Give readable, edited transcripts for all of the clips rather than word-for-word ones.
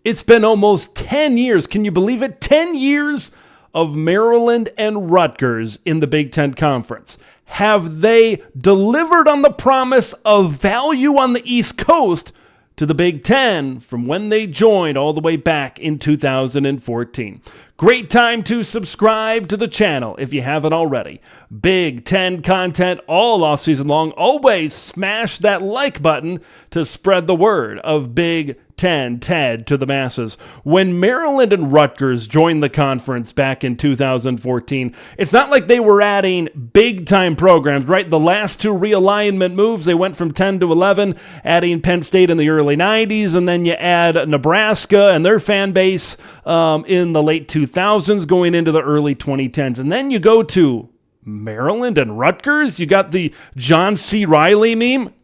It's been almost 10 years. Can you believe it? 10 years of Maryland and Rutgers in the Big Ten Conference. Have they delivered on the promise of value on the East Coast to the Big Ten from when they joined all the way back in 2014? Great time to subscribe to the channel if you haven't already. Big Ten content all off season long. Always smash that like button to spread the word of Big Ten TED to the masses. When Maryland and Rutgers joined the conference back in 2014, it's not like they were adding big-time programs, right? The last two realignment moves, they went from 10 to 11, adding Penn State in the early 90s, and then you add Nebraska and their fan base in the late 2000s going into the early 2010s. And then you go to Maryland and Rutgers, you got the John C. Riley meme.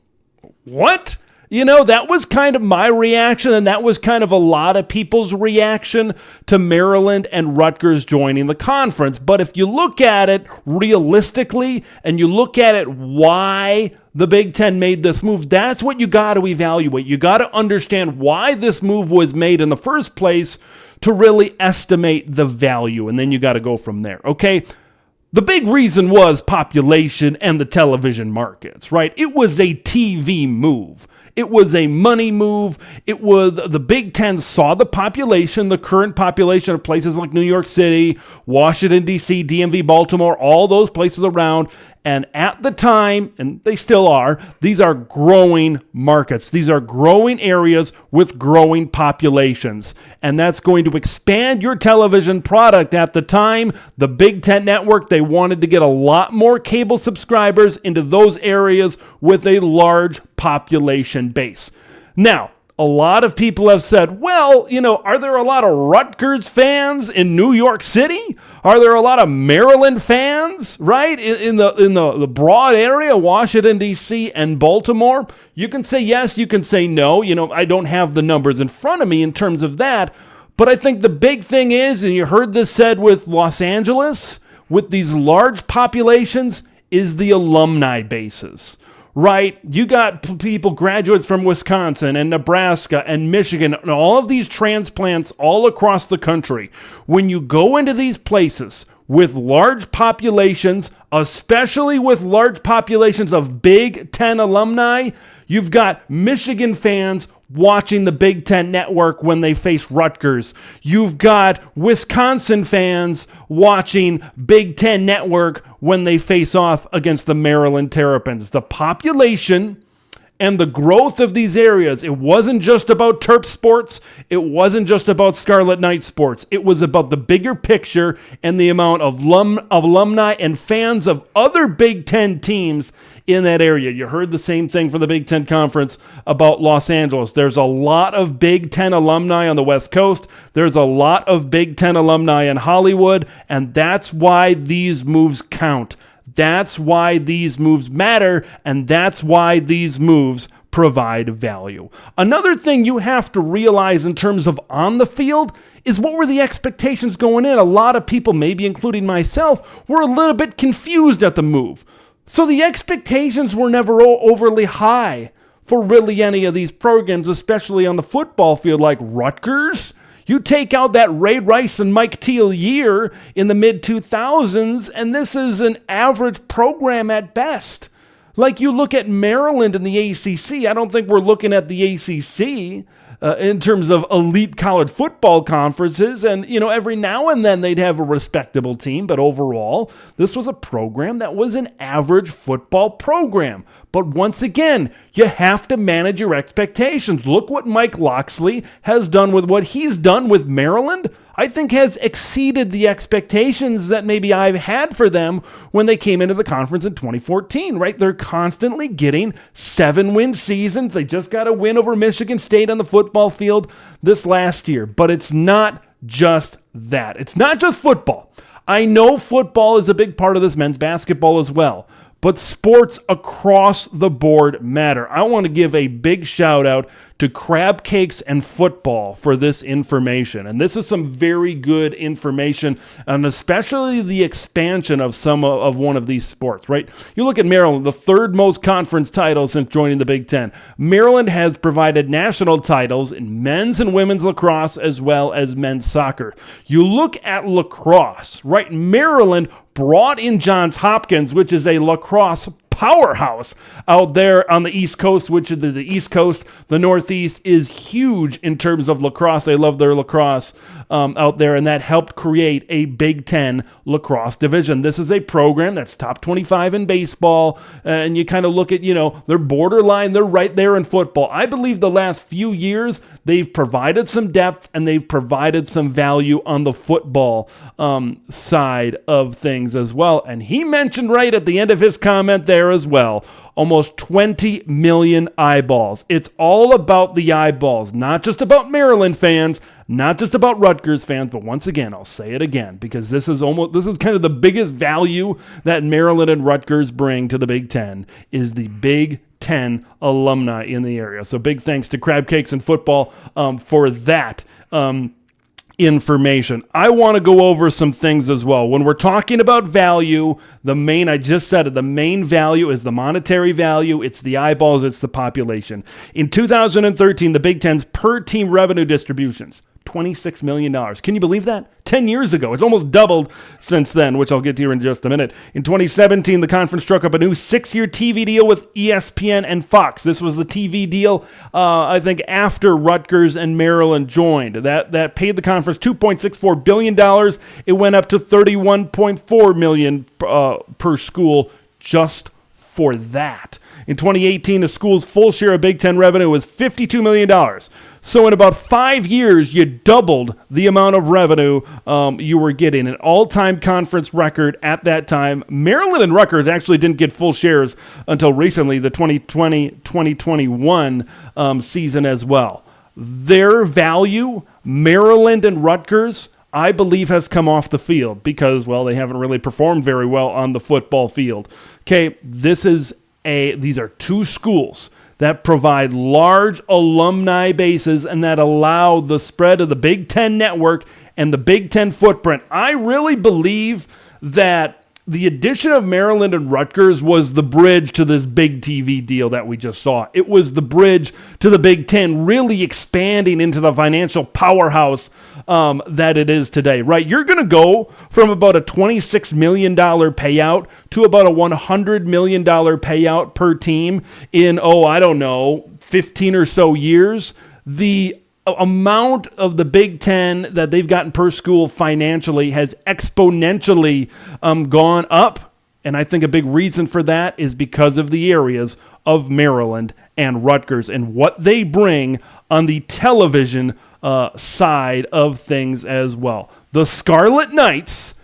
What? You know, that was kind of my reaction, and that was kind of a lot of people's reaction to Maryland and Rutgers joining the conference. But if you look at it realistically and you look at it why the Big Ten made this move, that's what you got to evaluate. You got to understand why this move was made in the first place to really estimate the value, and then you got to go from there, okay? The big reason was population and the television markets, right? It was a TV move. It was a money move. It was the Big Ten saw the population, the current population of places like New York City, Washington, D.C., DMV, Baltimore, all those places around. And at the time, and they still are, these are growing markets. These are growing areas with growing populations. And that's going to expand your television product. At the time, the Big Ten Network, they wanted to get a lot more cable subscribers into those areas with a large population base. Now, a lot of people have said, well, you know, are there a lot of Rutgers fans in New York City? Are there a lot of Maryland fans, right, in the broad area, Washington, D.C. and Baltimore? You can say yes, you can say no. You know, I don't have the numbers in front of me in terms of that. But I think the big thing is, and you heard this said with Los Angeles, with these large populations, is the alumni bases. Right? You got people, graduates from Wisconsin and Nebraska and Michigan and all of these transplants all across the country. When you go into these places with large populations, especially with large populations of Big Ten alumni, you've got Michigan fans watching the Big Ten Network when they face Rutgers. You've got Wisconsin fans watching Big Ten Network when they face off against the Maryland Terrapins. The population and the growth of these areas, it wasn't just about Terp sports. It wasn't just about Scarlet Knight sports. It was about the bigger picture and the amount of alumni and fans of other Big Ten teams in that area. You heard the same thing from the Big Ten Conference about Los Angeles. There's a lot of Big Ten alumni on the West Coast. There's a lot of Big Ten alumni in Hollywood, and that's why these moves count. That's why these moves matter, and that's why these moves provide value. Another thing you have to realize in terms of on the field is what were the expectations going in. A lot of people, maybe including myself, were a little bit confused at the move. So the expectations were never overly high for really any of these programs, especially on the football field like Rutgers. You take out that Ray Rice and Mike Teal year in the mid-2000s, and this is an average program at best. Like you look at Maryland and the ACC, I don't think we're looking at the ACC in terms of elite college football conferences. And, you know, every now and then they'd have a respectable team. But overall, this was a program that was an average football program. But once again, you have to manage your expectations. Look what Mike Locksley has done with what he's done with Maryland. I think has exceeded the expectations that maybe I've had for them when they came into the conference in 2014, right? They're constantly getting 7-win seasons. They just got a win over Michigan State on the football field this last year. But it's not just that. It's not just football. I know football is a big part of this, men's basketball as well. but sports across the board matter. I want to give a big shout out to Crab Cakes and Football for this information. And this is some very good information, and especially the expansion of some of one of these sports, right? You look at Maryland, the third most conference titles since joining the Big Ten. Maryland has provided national titles in men's and women's lacrosse as well as men's soccer. You look at lacrosse, right? Maryland brought in Johns Hopkins, which is a lacrosse powerhouse out there on the East Coast, which is the East Coast. The Northeast is huge in terms of lacrosse. They love their lacrosse out there, and that helped create a Big Ten lacrosse division. This is a program that's top 25 in baseball, and you kind of look at, they're borderline. They're right there in football. I believe the last few years, they've provided some depth, and they've provided some value on the football side of things as well. And he mentioned right at the end of his comment there as well, almost 20 million eyeballs. It's all about the eyeballs, not just about Maryland fans, not just about Rutgers fans, but once again, I'll say it again, because this is kind of the biggest value that Maryland and Rutgers bring to the Big Ten is the Big Ten alumni in the area. So big thanks to Crab Cakes and Football for that information. I want to go over some things as well. When we're talking about value, I just said it, the main value is the monetary value. It's the eyeballs. It's the population. In 2013, the Big Ten's per team revenue distributions, $26 million. Can you believe that? 10 years ago. It's almost doubled since then, which I'll get to here in just a minute. In 2017, the conference struck up a new 6-year TV deal with ESPN and Fox. This was the TV deal, I think, after Rutgers and Maryland joined. That paid the conference $2.64 billion. It went up to $31.4 million per school just for that. In 2018, the school's full share of Big Ten revenue was $52 million. So in about 5 years, you doubled the amount of revenue you were getting. An all-time conference record at that time. Maryland and Rutgers actually didn't get full shares until recently, the 2020-2021 season as well. Their value, Maryland and Rutgers, I believe has come off the field because, well, they haven't really performed very well on the football field. Okay, these are two schools that provide large alumni bases and that allow the spread of the Big Ten network and the Big Ten footprint. I really believe that the addition of Maryland and Rutgers was the bridge to this big TV deal that we just saw. It was the bridge to the Big Ten really expanding into the financial powerhouse that it is today, right? You're going to go from about a $26 million payout to about a $100 million payout per team in, 15 or so years. The amount of the Big Ten that they've gotten per school financially has exponentially gone up. And I think a big reason for that is because of the areas of Maryland and Rutgers and what they bring on the television side of things as well. The Scarlet Knights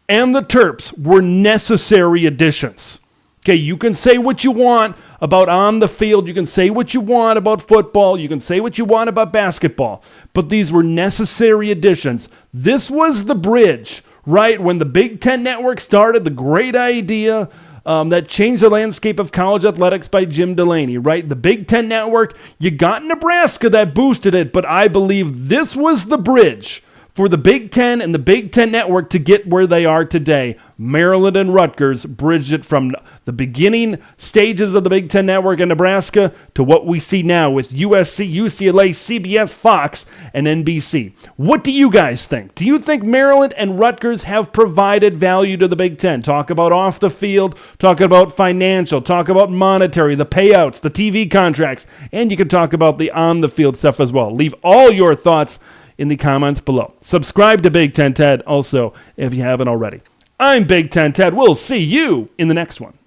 and the Terps were necessary additions. Okay, you can say what you want about on the field. You can say what you want about football. You can say what you want about basketball. But these were necessary additions. This was the bridge, right? When the Big Ten Network started, the great idea that changed the landscape of college athletics by Jim Delaney, right? The Big Ten Network, you got Nebraska that boosted it, but I believe this was the bridge for the Big Ten and the Big Ten Network to get where they are today. Maryland and Rutgers bridged it from the beginning stages of the Big Ten Network in Nebraska to what we see now with USC, UCLA, CBS, Fox, and NBC. What do you guys think? Do you think Maryland and Rutgers have provided value to the Big Ten? Talk about off the field, talk about financial, talk about monetary, the payouts, the TV contracts, and you can talk about the on the field stuff as well. Leave all your thoughts in the comments below. Subscribe to Big Ten Ted also if you haven't already. I'm Big Ten Ted. We'll see you in the next one.